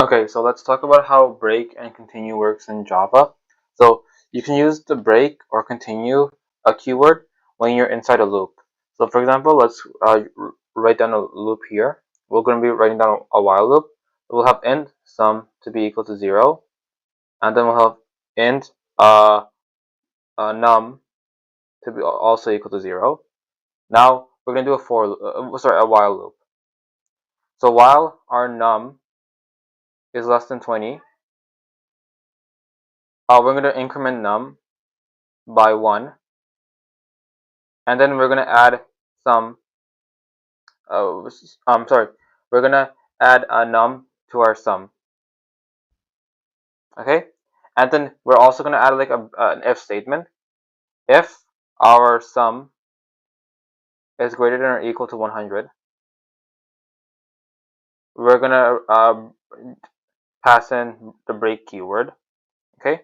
Okay, so let's talk about how break and continue works in Java. So you can use the break or continue a keyword when you're inside a loop. So for example, let's write down a loop here. We're going to be writing down a while loop. We'll have int sum to be equal to 0, and then we'll have int num to be also equal to 0. Now we're going to do a while loop. So while our num is less than 20, we're going to increment num by 1, and then we're going to add some sorry, we're going to add a num to our sum. Okay, and then we're also going to add like an if statement. If our sum is greater than or equal to 100, we're going to pass in the break keyword. Okay,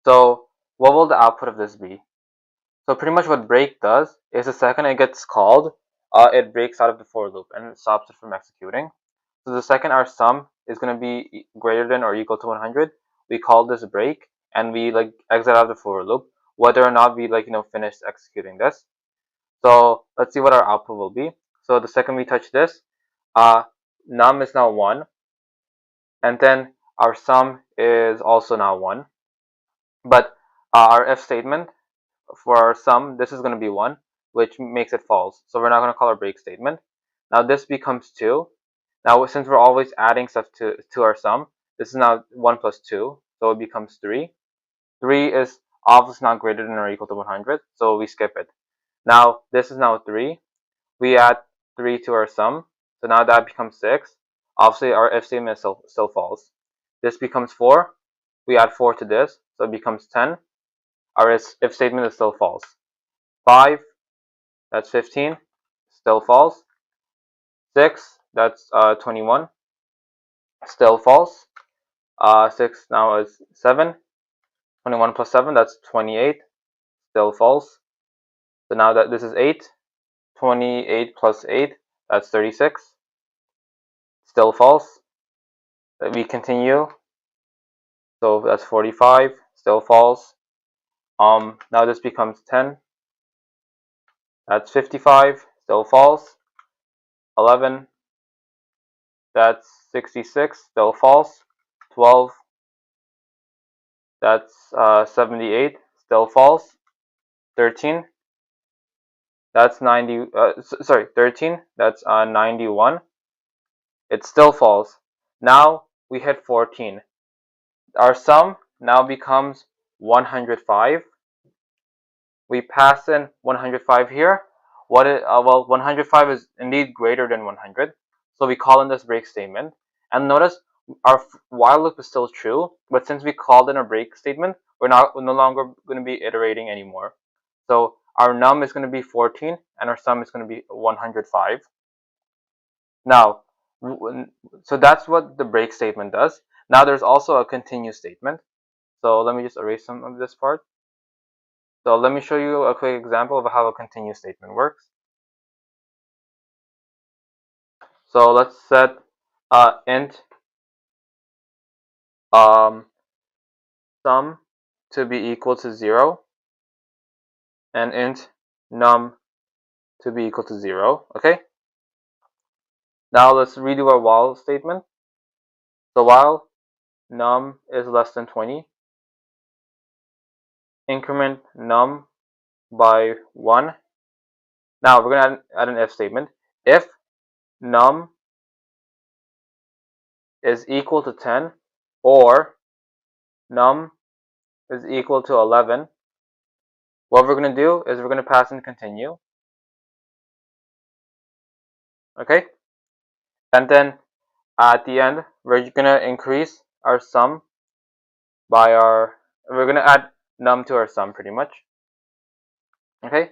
so what will the output of this be? So pretty much what break does is the second it gets called, it breaks out of the for loop and it stops it from executing. So the second our sum is going to be greater than or equal to 100, we call this break and we like exit out of the for loop, whether or not we finish executing this. So let's see what our output will be. So the second we touch this, num is now 1, and then our sum is also now 1. But our if statement for our sum, this is going to be 1, which makes it false. So we're not going to call our break statement. Now this becomes 2. Now since we're always adding stuff to our sum, this is now 1 plus 2, so it becomes 3. 3 is obviously not greater than or equal to 100, so we skip it. Now this is now 3. We add 3 to our sum, so now that becomes 6. Obviously our if statement is still false. This becomes 4. We add 4 to this, so it becomes 10. Our if statement is still false. 5, that's 15, still false. 6, that's 21, still false. 6 now is 7. 21 plus 7, that's 28, still false. So now that this is 8. 28 plus 8, that's 36, still false. We continue. So that's 45, still false. Now this becomes 10. That's 55, still false. 11, that's 66, still false. 12, that's 78, still false. 13, that's 90. Sorry, 13, that's 91. It's still false. Now we hit 14. Our sum now becomes 105. We pass in 105 here. Well, 105 is indeed greater than 100, so we call in this break statement. And notice our while loop is still true, but since we called in a break statement, we're no longer going to be iterating anymore. So our num is going to be 14, and our sum is going to be 105. Now, so that's what the break statement does. Now there's also a continue statement. So let me just erase some of this part. So let me show you a quick example of how a continue statement works. So let's set int sum to be equal to 0 and int num to be equal to 0. Okay. Now let's redo our while statement. So while num is less than 20, increment num by 1. Now we're going to add an if statement. If num is equal to 10 or num is equal to 11, what we're going to do is we're going to pass in continue. Okay, and then at the end we're going to increase our sum by we're going to add num to our sum pretty much. Okay,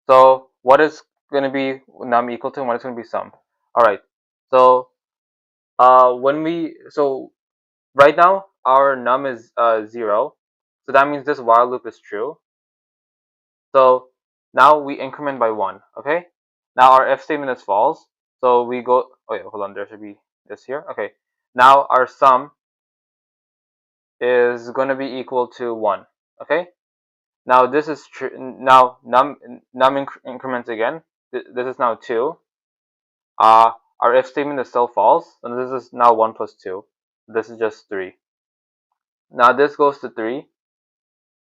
so what is going to be num equal to and what is going to be sum? All right, so right now our num is 0, so that means this while loop is true. So now we increment by 1. Okay, now our if statement is false, so we go, oh yeah, hold on, there should be this here. Okay, now our sum is going to be equal to 1. Okay, now this is true. Now num increments again. This is now 2. Our if statement is still false, and this is now 1 plus 2. This is just 3. Now this goes to 3.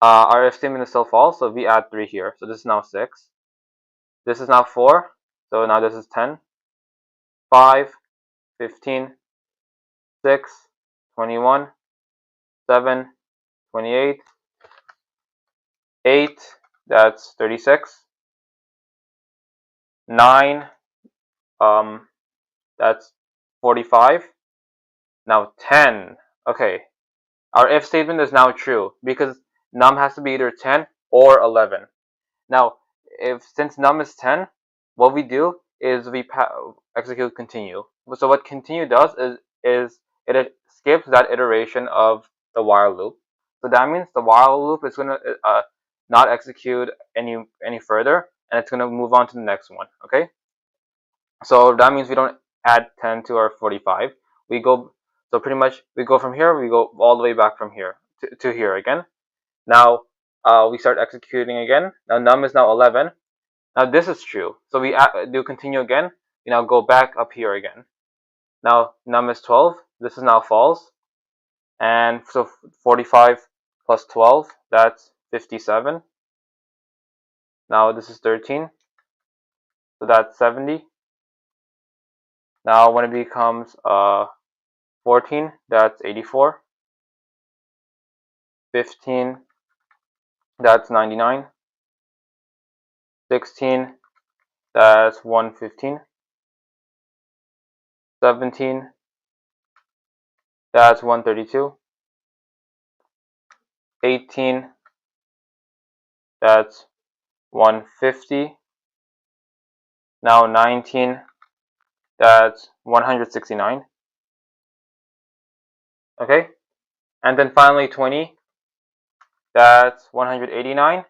Our if statement is still false, so we add 3 here. So this is now 6. This is now 4. So now this is 10. 5, 15, 6, 21, 7, 28, 8, that's 36, 9, that's 45, now 10. Okay, our if statement is now true because num has to be either 10 or 11. Now, since num is 10, what we do is we execute continue. So what continue does is it skips that iteration of the while loop. So that means the while loop is going to not execute any further, and it's going to move on to the next one. Okay. So that means we don't add 10 to our 45. So pretty much we go from here. We go all the way back from here to here again. Now we start executing again. Now num is now 11. Now this is true. So we do continue again. We now go back up here again. Now num is 12. This is now false. And so 45 plus 12, that's 57. Now this is 13. So that's 70. Now when it becomes 14, that's 84. 15, that's 99. 16, that's 115. 17, that's 132. 18, that's 150. Now 19, that's 169. Okay, and then finally 20, that's 189.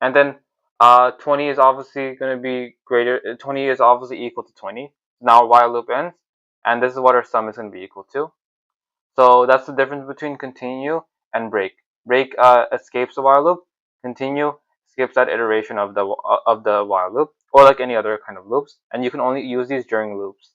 And then 20 is obviously going to be greater. 20 is obviously equal to 20. Now our while loop ends, and this is what our sum is going to be equal to. So that's the difference between continue and break. Break escapes the while loop. Continue skips that iteration of the while loop, or like any other kind of loops. And you can only use these during loops.